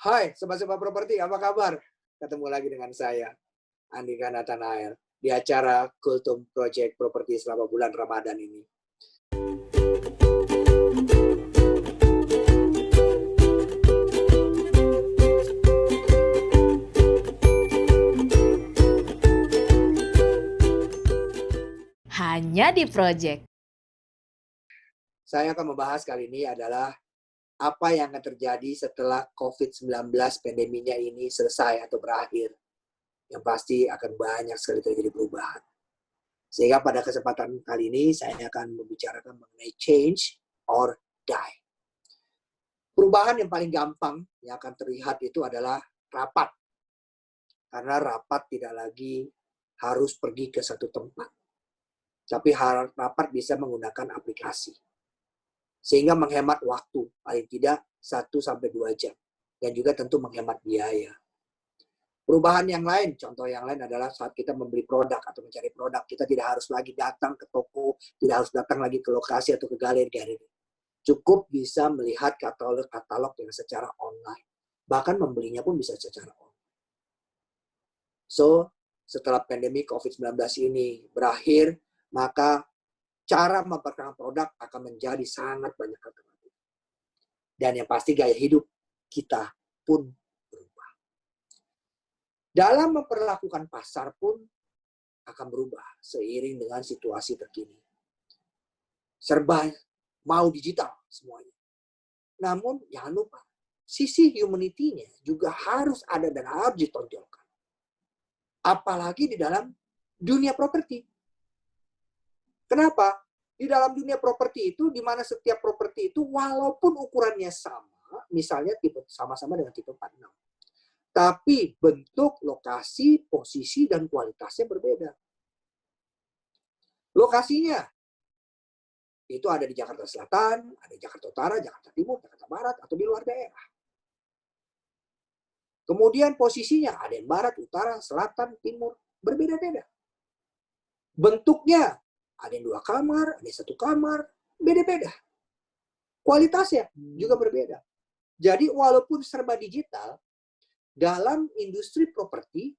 Hai, Sobat-Sobat Properti, apa kabar? Ketemu lagi dengan saya, Andika Nathanael, di acara Kultum Project Properti selama bulan Ramadan ini. Hanya di Project. Saya akan membahas kali ini adalah apa yang akan terjadi setelah COVID-19 pandeminya ini selesai atau berakhir. Yang pasti akan banyak sekali terjadi perubahan. Sehingga pada kesempatan kali ini saya akan membicarakan mengenai change or die. Perubahan yang paling gampang yang akan terlihat itu adalah rapat. Karena rapat tidak lagi harus pergi ke satu tempat. Tapi rapat bisa menggunakan aplikasi. Sehingga menghemat waktu, paling tidak 1-2 jam. Dan juga tentu menghemat biaya. Perubahan yang lain, contoh yang lain adalah saat kita membeli produk atau mencari produk, kita tidak harus lagi datang ke toko, tidak harus datang lagi ke lokasi atau ke galeri. Cukup bisa melihat katalog yang secara online. Bahkan membelinya pun bisa secara online. So, setelah pandemi COVID-19 ini berakhir, maka cara memperkenalkan produk akan menjadi sangat banyak alternatif. Dan yang pasti gaya hidup kita pun berubah. Dalam memperlakukan pasar pun akan berubah seiring dengan situasi terkini. Serba mau digital semuanya. Namun jangan lupa, sisi humanity-nya juga harus ada dan harus ditonjolkan. Apalagi di dalam dunia properti. Kenapa? Di dalam dunia properti itu, di mana setiap properti itu walaupun ukurannya sama, misalnya tipe sama-sama dengan tipe 46. Tapi bentuk, lokasi, posisi, dan kualitasnya berbeda. Lokasinya itu ada di Jakarta Selatan, ada di Jakarta Utara, Jakarta Timur, Jakarta Barat, atau di luar daerah. Kemudian posisinya ada yang barat, utara, selatan, timur, berbeda-beda. Bentuknya ada yang 2 kamar, ada yang 1 kamar, beda-beda. Kualitasnya juga berbeda. Jadi walaupun serba digital, dalam industri properti,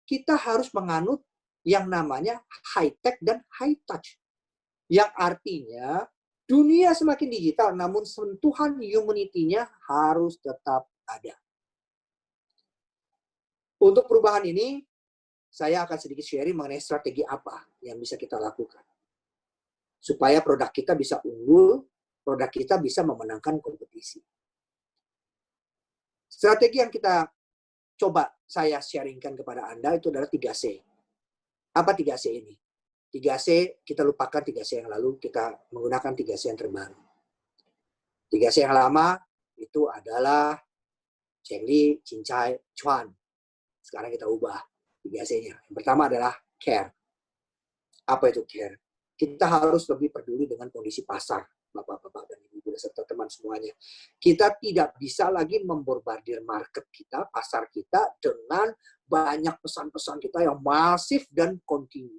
kita harus menganut yang namanya high-tech dan high-touch. Yang artinya, dunia semakin digital, namun sentuhan humanity-nya harus tetap ada. Untuk perubahan ini, saya akan sedikit sharing mengenai strategi apa yang bisa kita lakukan. Supaya produk kita bisa unggul, produk kita bisa memenangkan kompetisi. Strategi yang kita coba saya sharingkan kepada Anda itu adalah 3C. Apa 3C ini? 3C, kita lupakan 3C yang lalu, kita menggunakan 3C yang terbaru. 3C yang lama itu adalah Cheng Li, Cincai, Chuan. Sekarang kita ubah 3C-nya. Yang pertama adalah care. Apa itu care? Kita harus lebih peduli dengan kondisi pasar, Bapak-bapak dan Ibu serta teman semuanya. Kita tidak bisa lagi membombardir market kita, pasar kita dengan banyak pesan-pesan kita yang masif dan kontinu.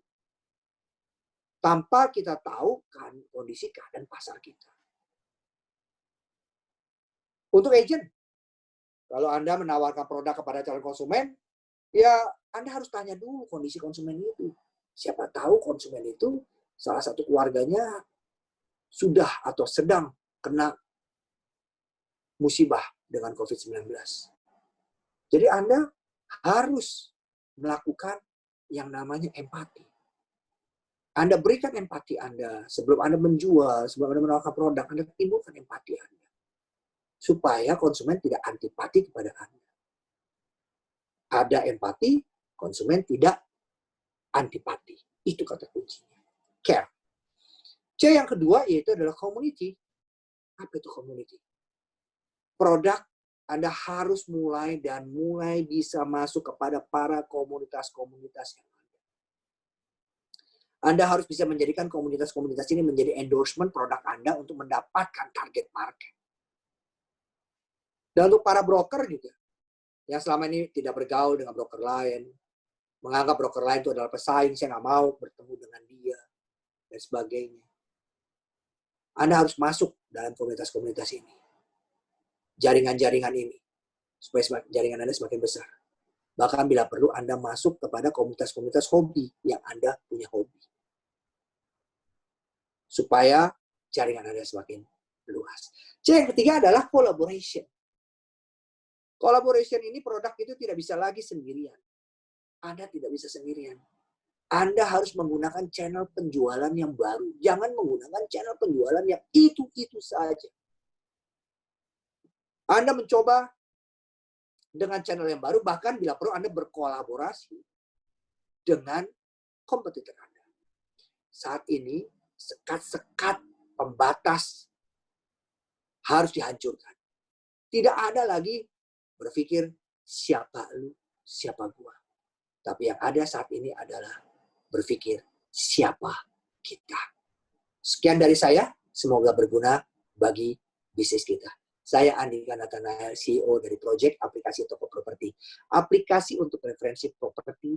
Tanpa kita tahu kan kondisi keadaan pasar kita. Untuk agent, kalau Anda menawarkan produk kepada calon konsumen, ya Anda harus tanya dulu kondisi konsumen itu. Siapa tahu konsumen itu salah satu keluarganya sudah atau sedang kena musibah dengan COVID-19. Jadi Anda harus melakukan yang namanya empati. Anda berikan empati Anda sebelum Anda menjual, sebelum Anda menawarkan produk, Anda timbulkan empati Anda. Supaya konsumen tidak antipati kepada Anda. Ada empati, konsumen tidak antipati. Itu kata kuncinya. Care. C yang kedua yaitu adalah community. Apa itu community? Produk Anda harus mulai bisa masuk kepada para komunitas-komunitas yang ada. Anda harus bisa menjadikan komunitas-komunitas ini menjadi endorsement produk Anda untuk mendapatkan target market. Dan untuk para broker juga, yang selama ini tidak bergaul dengan broker lain, menganggap broker lain itu adalah pesaing, saya nggak mau bertemu dengan dia, dan sebagainya. Anda harus masuk dalam komunitas-komunitas ini. Jaringan-jaringan ini. supaya jaringan Anda semakin besar. Bahkan bila perlu Anda masuk kepada komunitas-komunitas hobi yang Anda punya hobi. Supaya jaringan Anda semakin luas. C yang ketiga adalah collaboration. Collaboration ini produk itu tidak bisa lagi sendirian. Anda tidak bisa sendirian. Anda harus menggunakan channel penjualan yang baru. Jangan menggunakan channel penjualan yang itu-itu saja. Anda mencoba dengan channel yang baru, bahkan bila perlu Anda berkolaborasi dengan kompetitor Anda. Saat ini, sekat-sekat pembatas harus dihancurkan. Tidak ada lagi berpikir siapa lu, siapa gua. Tapi yang ada saat ini adalah berpikir siapa kita. Sekian dari saya, semoga berguna bagi bisnis kita. Saya Andika Nathanael, CEO dari Project Aplikasi Toko Properti. Aplikasi untuk referensi properti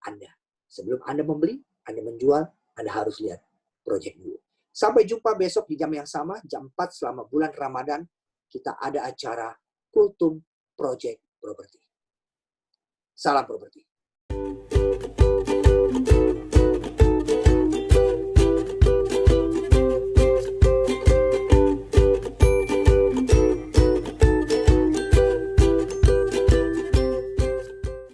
Anda. Sebelum Anda membeli, Anda menjual, Anda harus lihat project dulu. Sampai jumpa besok di jam yang sama, jam 4 selama bulan Ramadan. Kita ada acara Kultum Project Properti. Salam properti.